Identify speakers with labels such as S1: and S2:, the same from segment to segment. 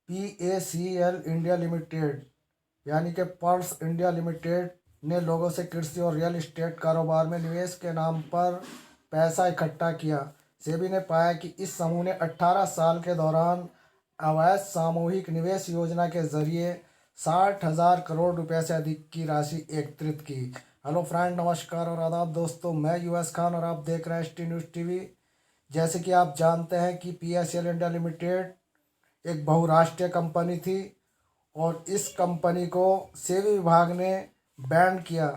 S1: PACL India limited यानी कि pearls India limited ने लोगों से कृषि और रियल एस्टेट कारोबार में निवेश के नाम पर पैसा इकट्ठा किया। सेबी ने पाया कि इस समूह ने 18 साल के दौरान अवैध सामूहिक निवेश योजना के जरिए 60,000 करोड़ रुपए से अधिक की राशि एकत्रित की। हेलो फ्रेंड, नमस्कार और आदाब दोस्तों, मैं यूएस खान और आप देख रहे हैं एसटी न्यूज़ टीवी। जैसे कि आप जानते हैं कि PACL इंडिया लिमिटेड एक बहुराष्ट्रीय कंपनी थी और इस कंपनी को सेबी विभाग ने बैन किया।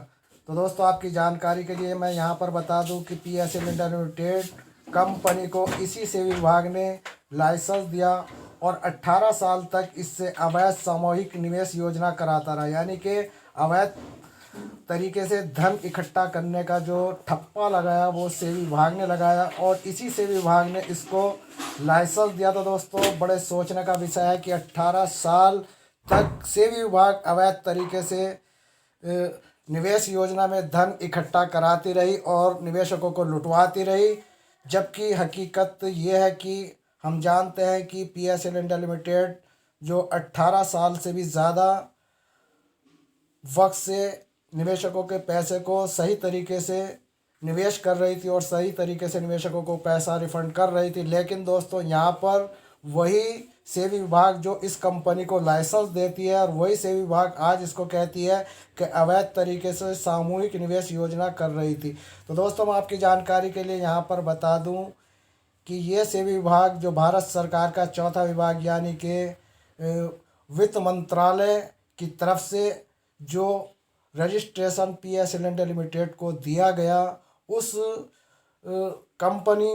S1: तो दोस्तों, आपकी जानकारी के लिए मैं यहाँ पर बता दूं कि PACL इंडिया लिमिटेड कंपनी को इसी सेबी विभाग ने लाइसेंस दिया और 18 साल तक इससे अवैध सामूहिक निवेश योजना कराता रहा। यानी कि अवैध तरीके से धन इकट्ठा करने का जो ठप्पा लगाया वो सेबी विभाग ने लगाया और इसी सेबी विभाग ने इसको लाइसेंस दिया। तो दोस्तों, बड़े सोचने का विषय है कि 18 साल तक सेबी विभाग अवैध तरीके से निवेश योजना में धन इकट्ठा कराती रही और निवेशकों को लुटवाती रही। जबकि हकीकत ये है कि हम जानते हैं कि PACL इंडिया लिमिटेड जो 18 साल से भी ज़्यादा वक्त से निवेशकों के पैसे को सही तरीके से निवेश कर रही थी और सही तरीके से निवेशकों को पैसा रिफंड कर रही थी। लेकिन दोस्तों, यहाँ पर वही सेबी विभाग जो इस कंपनी को लाइसेंस देती है और वही सेबी विभाग आज इसको कहती है कि अवैध तरीके से सामूहिक निवेश योजना कर रही थी। तो दोस्तों, मैं आपकी जानकारी के लिए यहाँ पर बता दूँ कि ये सेबी विभाग जो भारत सरकार का चौथा विभाग यानी कि वित्त मंत्रालय की तरफ से जो रजिस्ट्रेशन PACL इंडिया लिमिटेड को दिया गया, उस कंपनी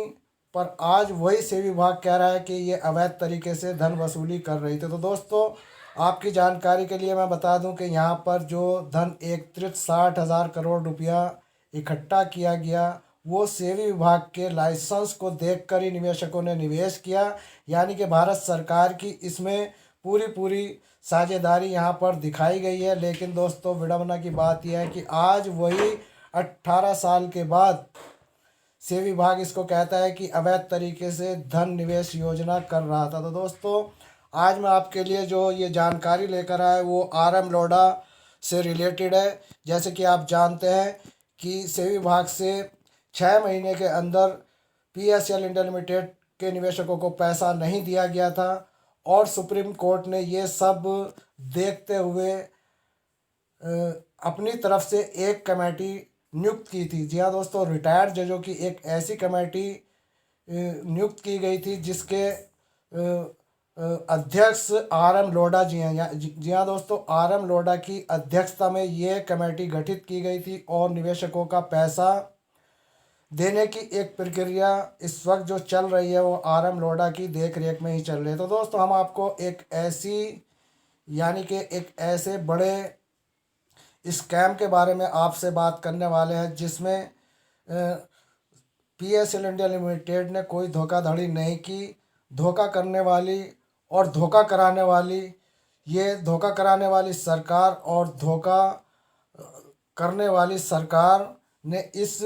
S1: पर आज वही सेबी विभाग कह रहा है कि ये अवैध तरीके से धन वसूली कर रही थी। तो दोस्तों, आपकी जानकारी के लिए मैं बता दूं कि यहाँ पर जो धन एकत्रित 60,000 करोड़ रुपया इकट्ठा किया गया वो सेबी विभाग के लाइसेंस को देखकर ही निवेशकों ने निवेश किया। यानी कि भारत सरकार की इसमें पूरी पूरी साझेदारी यहाँ पर दिखाई गई है। लेकिन दोस्तों, विडंबना की बात यह है कि आज वही 18 साल के बाद सेबी विभाग इसको कहता है कि अवैध तरीके से धन निवेश योजना कर रहा था। तो दोस्तों, आज मैं आपके लिए जो ये जानकारी लेकर आया वो RM लोढ़ा से रिलेटेड है। जैसे कि आप जानते हैं कि सेबी विभाग से 6 महीने के अंदर PACL इंडिया लिमिटेड के निवेशकों को पैसा नहीं दिया गया था और सुप्रीम कोर्ट ने ये सब देखते हुए अपनी तरफ से एक कमेटी नियुक्त की थी। जी हाँ दोस्तों, रिटायर्ड जजों की एक ऐसी कमेटी नियुक्त की गई थी जिसके अध्यक्ष RM लोढ़ा जी हैं। जी हाँ दोस्तों, RM लोढ़ा की अध्यक्षता में ये कमेटी गठित की गई थी और निवेशकों का पैसा देने की एक प्रक्रिया इस वक्त जो चल रही है वो RM लोढ़ा की देख रेख में ही चल रही है। तो दोस्तों, हम आपको एक ऐसी यानी कि एक ऐसे बड़े स्कैम के बारे में आपसे बात करने वाले हैं जिसमें PACL इंडिया लिमिटेड ने कोई धोखाधड़ी नहीं की। धोखा करने वाली और धोखा कराने वाली, ये धोखा कराने वाली सरकार और धोखा करने वाली सरकार ने इस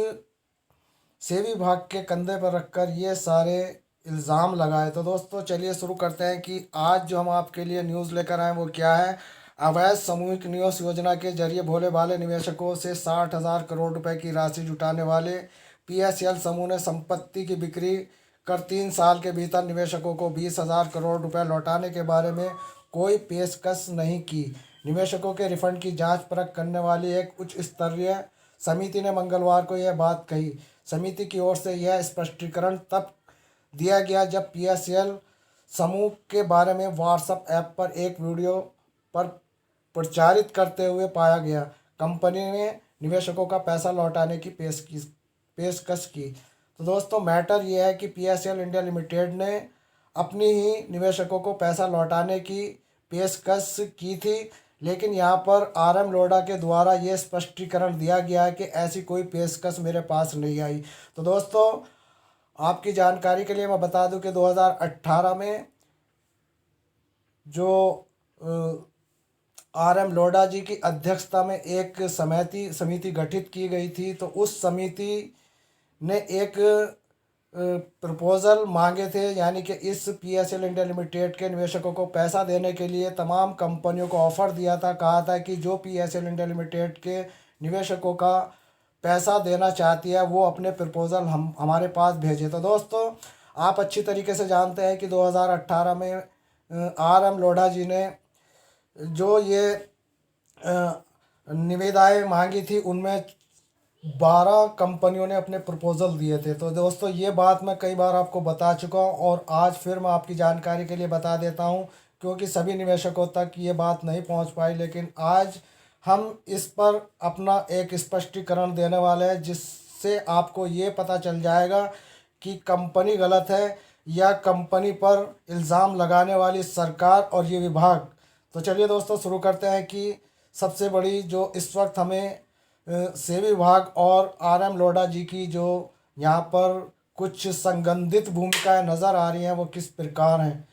S1: सेबी विभाग के कंधे पर रखकर ये सारे इल्ज़ाम लगाए। तो दोस्तों, चलिए शुरू करते हैं कि आज जो हम आपके लिए न्यूज़ लेकर आए वो क्या है। अवैध सामूहिक निवेश योजना के जरिए भोले भाले निवेशकों से 60,000 करोड़ रुपए की राशि जुटाने वाले PACL समूह ने संपत्ति की बिक्री कर 3 साल के भीतर निवेशकों को 20,000 करोड़ रुपए लौटाने के बारे में कोई पेशकश नहीं की। निवेशकों के रिफंड की जांच परख करने वाली एक उच्च स्तरीय समिति ने मंगलवार को यह बात कही। समिति की ओर से यह स्पष्टीकरण तब दिया गया जब PACL समूह के बारे में व्हाट्सएप ऐप पर एक वीडियो पर प्रचारित करते हुए पाया गया। कंपनी ने निवेशकों का पैसा लौटाने की पेशकश की। तो दोस्तों, मैटर यह है कि PACL इंडिया लिमिटेड ने अपनी ही निवेशकों को पैसा लौटाने की पेशकश की थी। लेकिन यहाँ पर RM लोढ़ा के द्वारा ये स्पष्टीकरण दिया गया है कि ऐसी कोई पेशकश मेरे पास नहीं आई। तो दोस्तों, आपकी जानकारी के लिए मैं बता दूं कि 2018 में जो RM लोढ़ा जी की अध्यक्षता में एक समिति गठित की गई थी। तो उस समिति ने एक प्रपोज़ल मांगे थे, यानी कि इस पीएसएल इंडिया लिमिटेड के निवेशकों को पैसा देने के लिए तमाम कंपनियों को ऑफ़र दिया था। कहा था कि जो पीएसएल इंडिया लिमिटेड के निवेशकों का पैसा देना चाहती है वो अपने प्रपोज़ल हमारे पास भेजे। तो दोस्तों, आप अच्छी तरीके से जानते हैं कि 2018 में आर एम लोढ़ा जी ने जो ये निविदाएँ मांगी थी, उनमें 12 कंपनियों ने अपने प्रपोज़ल दिए थे। तो दोस्तों, ये बात मैं कई बार आपको बता चुका हूँ और आज फिर मैं आपकी जानकारी के लिए बता देता हूँ, क्योंकि सभी निवेशकों तक ये बात नहीं पहुँच पाई। लेकिन आज हम इस पर अपना एक स्पष्टीकरण देने वाले हैं, जिससे आपको ये पता चल जाएगा कि कंपनी गलत है या कंपनी पर इल्ज़ाम लगाने वाली सरकार और ये विभाग। तो चलिए दोस्तों, शुरू करते हैं कि सबसे बड़ी जो इस वक्त हमें सेवी विभाग और आर एम लोढ़ा जी की जो यहाँ पर कुछ संबंधित भूमिकाएं नज़र आ रही हैं, वो किस प्रकार हैं।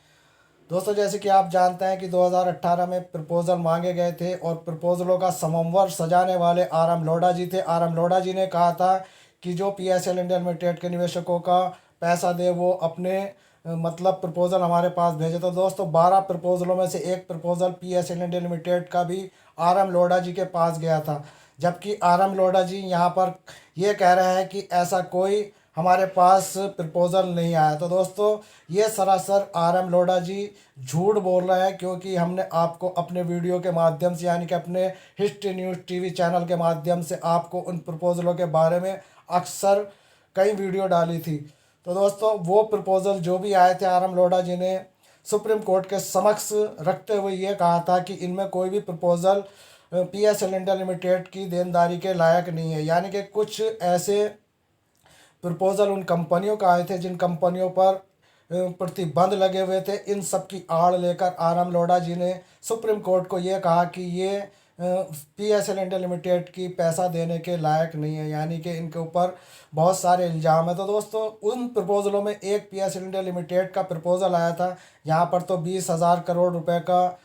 S1: दोस्तों, जैसे कि आप जानते हैं कि 2018 में प्रपोज़ल मांगे गए थे और प्रपोज़लों का समन्वय सजाने वाले आर एम लोढ़ा जी थे। आर एम लोढ़ा जी ने कहा था कि जो पीएसएल इंडिया लिमिटेड के निवेशकों का पैसा दे वो अपने मतलब प्रपोज़ल हमारे पास भेजे। तो दोस्तों, 12 प्रपोज़लों में से एक प्रपोज़ल पीएसएल इंडिया लिमिटेड का भी आर एम लोढ़ा जी के पास गया था, जबकि आर एम लोढ़ा जी यहाँ पर ये कह रहे हैं कि ऐसा कोई हमारे पास प्रपोज़ल नहीं आया। तो दोस्तों, ये सरासर आर एम लोढ़ा जी झूठ बोल रहे हैं, क्योंकि हमने आपको अपने वीडियो के माध्यम से, यानी कि अपने हिस्ट्री न्यूज़ टीवी चैनल के माध्यम से आपको उन प्रपोज़लों के बारे में अक्सर कई वीडियो डाली थी। तो दोस्तों, वो प्रपोज़ल जो भी आए थे, आर एम लोढ़ा जी ने सुप्रीम कोर्ट के समक्ष रखते हुए ये कहा था कि इनमें कोई भी प्रपोज़ल पीएसएल इंडिया लिमिटेड की देनदारी के लायक नहीं है। यानी कि कुछ ऐसे प्रपोज़ल उन कंपनियों का आए थे जिन कंपनियों पर प्रतिबंध लगे हुए थे। इन सब की आड़ लेकर आर एम लोढ़ा जी ने सुप्रीम कोर्ट को ये कहा कि ये पीएसएल इंडिया लिमिटेड की पैसा देने के लायक नहीं है, यानी कि इनके ऊपर बहुत सारे इल्ज़ाम है। तो दोस्तों, उन प्रपोज़लों में एक पीएसएल इंडिया लिमिटेड का प्रपोज़ल आया था। यहाँ पर तो 20,000 करोड़ रुपए का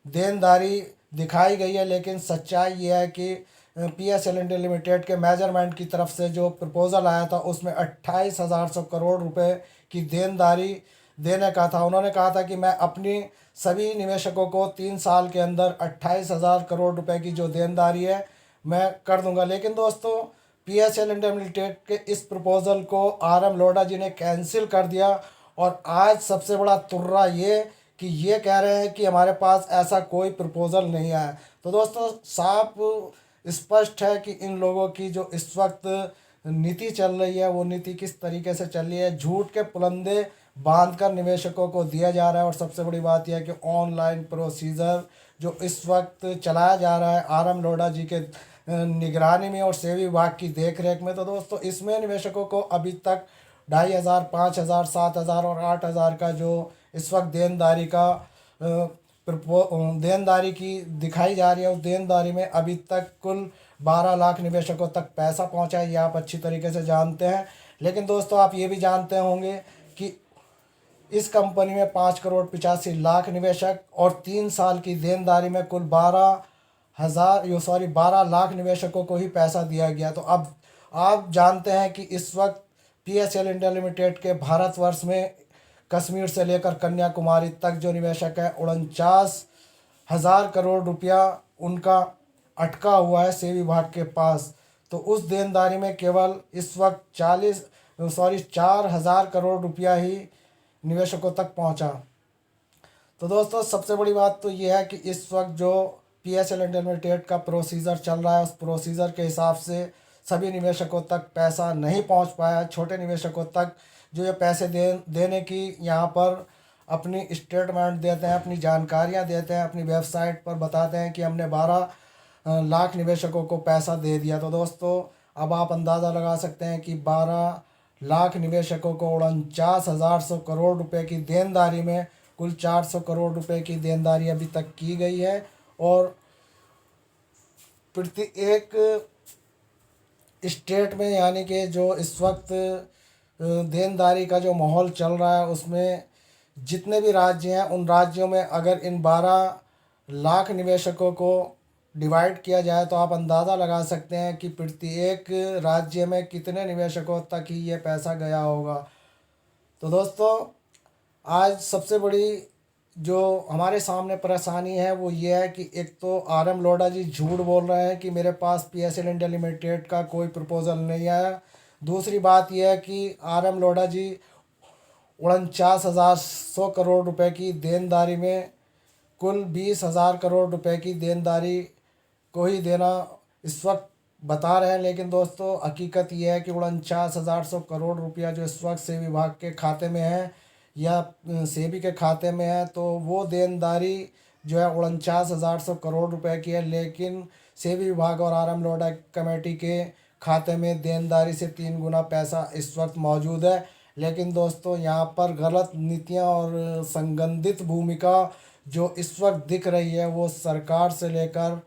S1: देनदारी दिखाई गई है, लेकिन सच्चाई ये है कि पीएसएल इंडिया लिमिटेड के मेजरमेंट की तरफ से जो प्रपोज़ल आया था उसमें 28,100 करोड़ रुपए की देनदारी देने का था। उन्होंने कहा था कि मैं अपनी सभी निवेशकों को 3 साल के अंदर 28,000 करोड़ रुपए की जो देनदारी है मैं कर दूंगा। लेकिन दोस्तों, पीएसएल इंडिया लिमिटेड के इस प्रपोज़ल को आर एम लोढ़ा जी ने कैंसिल कर दिया और आज सबसे बड़ा तुर्रा ये कि ये कह रहे हैं कि हमारे पास ऐसा कोई प्रपोज़ल नहीं आया। तो दोस्तों, साफ स्पष्ट है कि इन लोगों की जो इस वक्त नीति चल रही है वो नीति किस तरीके से चल रही है। झूठ के पुलंदे बांधकर निवेशकों को दिया जा रहा है। और सबसे बड़ी बात यह है कि ऑनलाइन प्रोसीजर जो इस वक्त चलाया जा रहा है आर एम लोढ़ा जी के निगरानी में और सेवी विभाग की देख रेख में, तो दोस्तों इसमें निवेशकों को अभी तक 2,500, 5,000, 7,000 और 8,000 का जो इस वक्त देनदारी का देनदारी की दिखाई जा रही है, उस देनदारी में अभी तक कुल 12 लाख निवेशकों तक पैसा पहुंचा है। ये आप अच्छी तरीके से जानते हैं। लेकिन दोस्तों, आप ये भी जानते होंगे कि इस कंपनी में 5,85,00,000 निवेशक और 3 साल की देनदारी में कुल 12 लाख निवेशकों को ही पैसा दिया गया। तो अब आप जानते हैं कि इस वक्त पीएसएल इंडिया लिमिटेड के भारतवर्ष में कश्मीर से लेकर कन्याकुमारी तक जो निवेशक है 49,000 करोड़ रुपया उनका अटका हुआ है सेवी विभाग के पास। तो उस देनदारी में केवल इस वक्त 4,000 करोड़ रुपया ही निवेशकों तक पहुंचा। तो दोस्तों, सबसे बड़ी बात तो ये है कि इस वक्त जो पीएसएल इंडिया लिमिटेड का प्रोसीजर चल रहा है, उस प्रोसीजर के हिसाब से सभी निवेशकों तक पैसा नहीं पहुंच पाया। छोटे निवेशकों तक जो ये पैसे देने की यहाँ पर अपनी स्टेटमेंट देते हैं, अपनी जानकारियाँ देते हैं, अपनी वेबसाइट पर बताते हैं कि हमने 12 लाख निवेशकों को पैसा दे दिया। तो दोस्तों, अब आप अंदाज़ा लगा सकते हैं कि 12 लाख निवेशकों को 49,100 करोड़ रुपए की देनदारी में कुल 400 करोड़ रुपए की देनदारी अभी तक की गई है। और प्रति एक स्टेट में, यानी कि जो इस वक्त देनदारी का जो माहौल चल रहा है उसमें जितने भी राज्य हैं उन राज्यों में अगर इन 12 लाख निवेशकों को डिवाइड किया जाए तो आप अंदाज़ा लगा सकते हैं कि प्रत्येक राज्य में कितने निवेशकों तक ही ये पैसा गया होगा। तो दोस्तों, आज सबसे बड़ी जो हमारे सामने परेशानी है वो ये है कि एक तो आर एम लोढ़ा जी झूठ बोल रहे हैं कि मेरे पास P S L India limited का कोई प्रपोज़ल नहीं आया। दूसरी बात यह है कि आर एम लोढ़ा जी 49,100 करोड़ रुपए की देनदारी में कुल 20,000 करोड़ रुपए की देनदारी को ही देना इस वक्त बता रहे हैं। लेकिन दोस्तों, हकीकत यह है कि 49,100 करोड़ रुपया जो इस वक्त सेवी विभाग के खाते में है या सेबी के खाते में है, तो वो देनदारी जो है 49,100 करोड़ रुपए की है। लेकिन सेबी विभाग और आर एम लोढ़ा कमेटी के खाते में देनदारी से 3 गुना पैसा इस वक्त मौजूद है। लेकिन दोस्तों, यहाँ पर गलत नीतियाँ और संगठित भूमिका जो इस वक्त दिख रही है वो सरकार से लेकर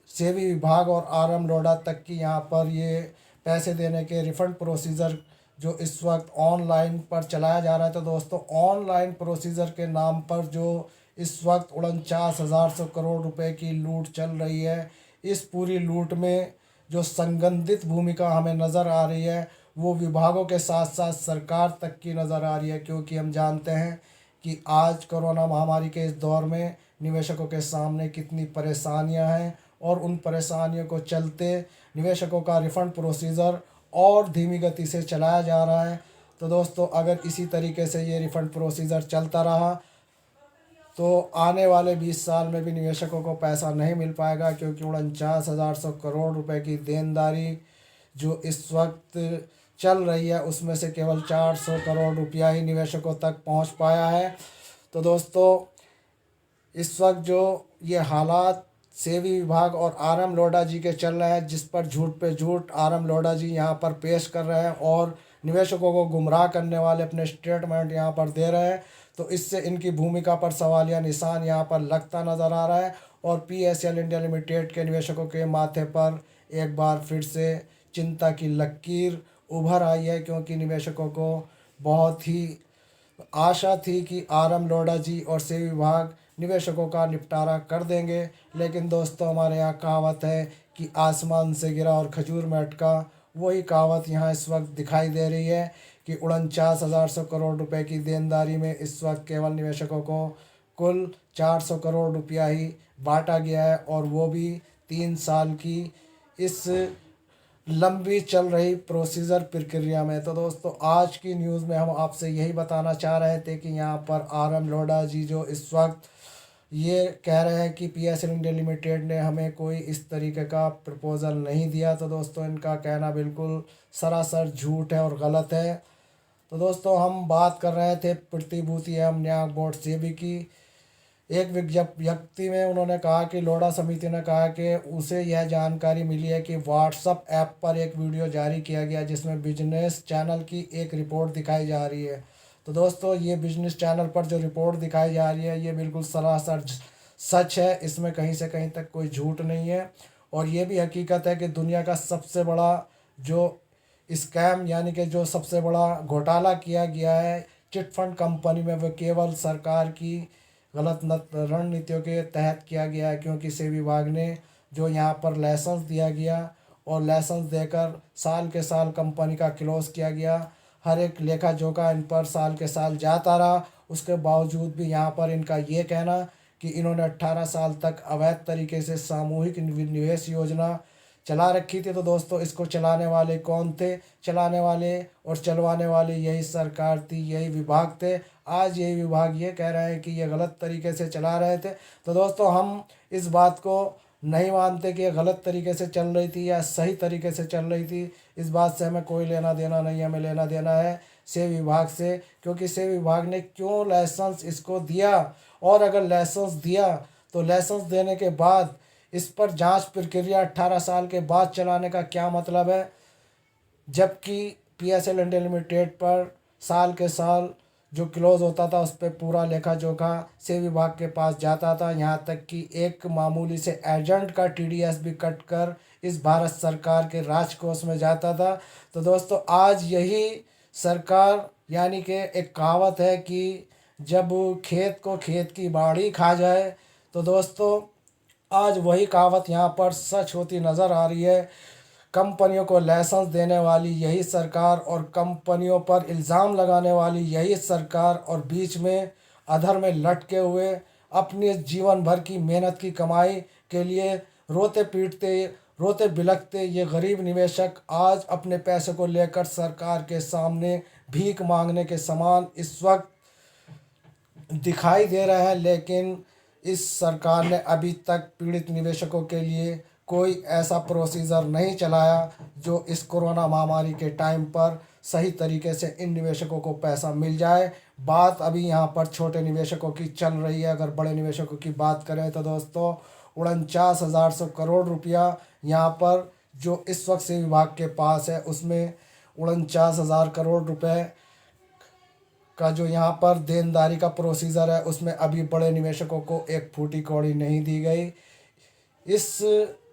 S1: सेबी विभाग और आर एम लोढ़ा तक की यहाँ पर ये पैसे देने के रिफ़ंड प्रोसीजर जो इस वक्त ऑनलाइन पर चलाया जा रहा है। तो दोस्तों, ऑनलाइन प्रोसीजर के नाम पर जो इस वक्त 49,100 करोड़ रुपए की लूट चल रही है, इस पूरी लूट में जो संगठित भूमिका हमें नज़र आ रही है वो विभागों के साथ साथ सरकार तक की नज़र आ रही है। क्योंकि हम जानते हैं कि आज कोरोना महामारी के इस दौर में निवेशकों के सामने कितनी परेशानियां हैं और उन परेशानियों को चलते निवेशकों का रिफ़ंड प्रोसीजर और धीमी गति से चलाया जा रहा है। तो दोस्तों, अगर इसी तरीके से ये रिफ़ंड प्रोसीजर चलता रहा तो आने वाले 20 साल में भी निवेशकों को पैसा नहीं मिल पाएगा। क्योंकि 49,100 करोड़ रुपए की देनदारी जो इस वक्त चल रही है उसमें से केवल 400 करोड़ रुपया ही निवेशकों तक पहुंच पाया है। तो दोस्तों, इस वक्त जो ये हालात सेबी विभाग और आर एम लोढ़ा जी के चल रहे हैं, जिस पर झूठ पे झूठ आर एम लोढ़ा जी यहाँ पर पेश कर रहे हैं और निवेशकों को गुमराह करने वाले अपने स्टेटमेंट यहाँ पर दे रहे हैं, तो इससे इनकी भूमिका पर सवालिया निशान यहाँ पर लगता नज़र आ रहा है। और P S L India limited के निवेशकों के माथे पर एक बार फिर से चिंता की लकीर उभर आई है। क्योंकि निवेशकों को बहुत ही आशा थी कि आर एम लोढ़ा जी और सेबी विभाग निवेशकों का निपटारा कर देंगे। लेकिन दोस्तों, हमारे यहाँ कहावत है कि आसमान से गिरा और खजूर में अटका, वही कहावत यहाँ इस वक्त दिखाई दे रही है कि 49,100 करोड़ रुपए की देनदारी में इस वक्त केवल निवेशकों को कुल 400 करोड़ रुपया ही बांटा गया है, और वो भी 3 साल की इस लंबी चल रही प्रोसीजर प्रक्रिया में। तो दोस्तों, आज की न्यूज़ में हम आपसे यही बताना चाह रहे थे कि यहाँ पर आर एम लोढ़ा जी जो इस वक्त ये कह रहे हैं कि P S L India limited ने हमें कोई इस तरीके का प्रपोज़ल नहीं दिया, तो दोस्तों इनका कहना बिल्कुल सरासर झूठ है और गलत है। तो दोस्तों, हम बात कर रहे थे प्रतिभूति एवं न्याय बोर्ड सेबी की। एक व्यक्ति में उन्होंने कहा कि लोढ़ा समिति ने कहा कि उसे यह जानकारी मिली है कि व्हाट्सएप ऐप पर एक वीडियो जारी किया गया जिसमें बिजनेस चैनल की एक रिपोर्ट दिखाई जा रही है। तो दोस्तों, ये बिजनेस चैनल पर जो रिपोर्ट दिखाई जा रही है ये बिल्कुल सरासर सच है, इसमें कहीं से कहीं तक कोई झूठ नहीं है। और ये भी हकीकत है कि दुनिया का सबसे बड़ा जो स्कैम यानी कि जो सबसे बड़ा घोटाला किया गया है चिट फंड कंपनी में, वो केवल सरकार की गलत रणनीतियों के तहत किया गया है। क्योंकि सेबी विभाग ने जो यहाँ पर लाइसेंस दिया गया और लाइसेंस देकर साल के साल कंपनी का क्लोज किया गया, हर एक लेखा जोखा इन पर साल के साल जाता रहा। उसके बावजूद भी यहाँ पर इनका ये कहना कि इन्होंने 18 साल तक अवैध तरीके से सामूहिक निवेश योजना चला रखी थी। तो दोस्तों, इसको चलाने वाले कौन थे? चलाने वाले और चलवाने वाले यही सरकार थी, यही विभाग थे। आज यही विभाग ये कह रहे हैं कि ये गलत तरीके से चला रहे थे। तो दोस्तों, हम इस बात को नहीं मानते कि ये गलत तरीके से चल रही थी या सही तरीके से चल रही थी। इस बात से हमें कोई लेना देना नहीं है, हमें लेना देना है सेबी विभाग से। क्योंकि सेबी विभाग ने क्यों लाइसेंस इसको दिया, और अगर लाइसेंस दिया तो लाइसेंस देने के बाद इस पर जांच प्रक्रिया 18 साल के बाद चलाने का क्या मतलब है? जबकि P S L India limited पर साल के साल जो क्लोज होता था उस पर पूरा लेखा जोखा सेबी विभाग के पास जाता था। यहाँ तक कि एक मामूली से एजेंट का टीडीएस भी कट कर इस भारत सरकार के राजकोष में जाता था। तो दोस्तों, आज यही सरकार यानी कि एक कहावत है कि जब खेत को खेत की बाड़ी खा जाए, तो दोस्तों आज वही कहावत यहाँ पर सच होती नज़र आ रही है। कंपनियों को लाइसेंस देने वाली यही सरकार और कंपनियों पर इल्ज़ाम लगाने वाली यही सरकार, और बीच में अधर में लटके हुए अपने जीवन भर की मेहनत की कमाई के लिए रोते पीटते रोते बिलखते ये गरीब निवेशक आज अपने पैसे को लेकर सरकार के सामने भीख मांगने के समान इस वक्त दिखाई दे रहा है। लेकिन इस सरकार ने अभी तक पीड़ित निवेशकों के लिए कोई ऐसा प्रोसीजर नहीं चलाया जो इस कोरोना महामारी के टाइम पर सही तरीके से इन निवेशकों को पैसा मिल जाए। बात अभी यहाँ पर छोटे निवेशकों की चल रही है। अगर बड़े निवेशकों की बात करें तो दोस्तों 49,100 करोड़ रुपया यहाँ पर जो इस वक्त से विभाग के पास है, उसमें 49,000 करोड़ रुपए का जो यहाँ पर देनदारी का प्रोसीजर है, उसमें अभी बड़े निवेशकों को एक फूटी कौड़ी नहीं दी गई। इस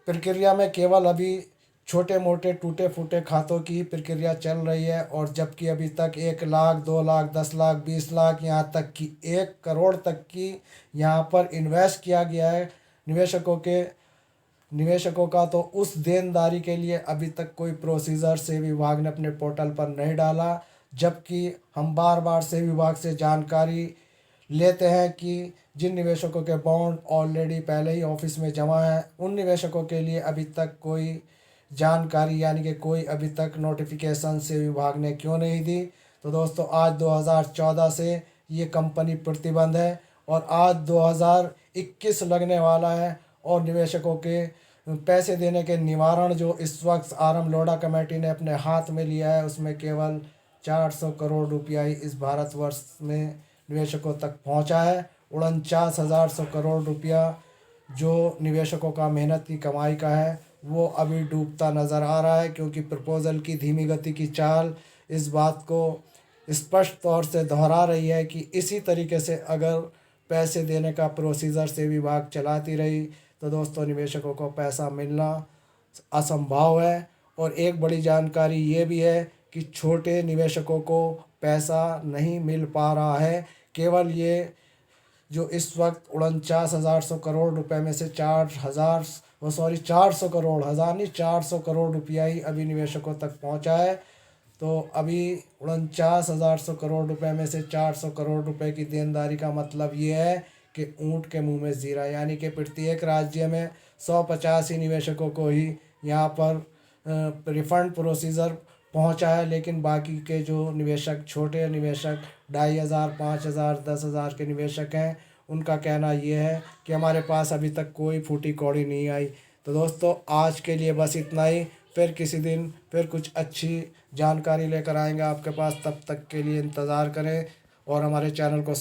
S1: प्रक्रिया में केवल अभी छोटे मोटे टूटे फूटे खातों की प्रक्रिया चल रही है, और जबकि अभी तक 1 लाख 2 लाख 10 लाख 20 लाख यहाँ तक कि 1 करोड़ तक की यहाँ पर इन्वेस्ट किया गया है निवेशकों का, तो उस देनदारी के लिए अभी तक कोई प्रोसीजर से विभाग ने अपने पोर्टल पर नहीं डाला। जबकि हम बार बार से विभाग से जानकारी लेते हैं कि जिन निवेशकों के बॉन्ड ऑलरेडी पहले ही ऑफिस में जमा है, उन निवेशकों के लिए अभी तक कोई जानकारी यानी कि कोई अभी तक नोटिफिकेशन से विभाग ने क्यों नहीं दी। तो दोस्तों आज 2014 से ये कंपनी प्रतिबंध है और आज 2021 लगने वाला है, और निवेशकों के पैसे देने के निवारण जो इस वक्त आरएम लोढ़ा कमेटी ने अपने हाथ में लिया है, उसमें केवल 400 करोड़ रुपया ही इस भारतवर्ष में निवेशकों तक पहुंचा है। 49,100 करोड़ रुपया जो निवेशकों का मेहनत की कमाई का है, वो अभी डूबता नज़र आ रहा है, क्योंकि प्रपोज़ल की धीमी गति की चाल इस बात को स्पष्ट तौर से दोहरा रही है कि इसी तरीके से अगर पैसे देने का प्रोसीजर से विभाग चलाती रही तो दोस्तों निवेशकों को पैसा मिलना असंभव है। और एक बड़ी जानकारी ये भी है कि छोटे निवेशकों को पैसा नहीं मिल पा रहा है। केवल ये जो इस वक्त 49,100 करोड़ रुपए में से 400 करोड़, हज़ार नहीं 400 करोड़ रुपया ही अभी निवेशकों तक पहुंचा है। तो अभी 49,100 करोड़ रुपए में से 400 करोड़ रुपए की देनदारी का मतलब ये है कि ऊँट के मुंह में जीरा, यानी कि प्रत्येक राज्य में 150 ही निवेशकों को ही यहाँ पर रिफंड प्रोसीजर पहुँचा है। लेकिन बाकी के जो निवेशक, छोटे निवेशक 2,500, 5,000, 10,000 के निवेशक हैं, उनका कहना ये है कि हमारे पास अभी तक कोई फूटी कौड़ी नहीं आई। तो दोस्तों आज के लिए बस इतना ही। फिर किसी दिन फिर कुछ अच्छी जानकारी लेकर आएंगे आपके पास। तब तक के लिए इंतज़ार करें और हमारे चैनल को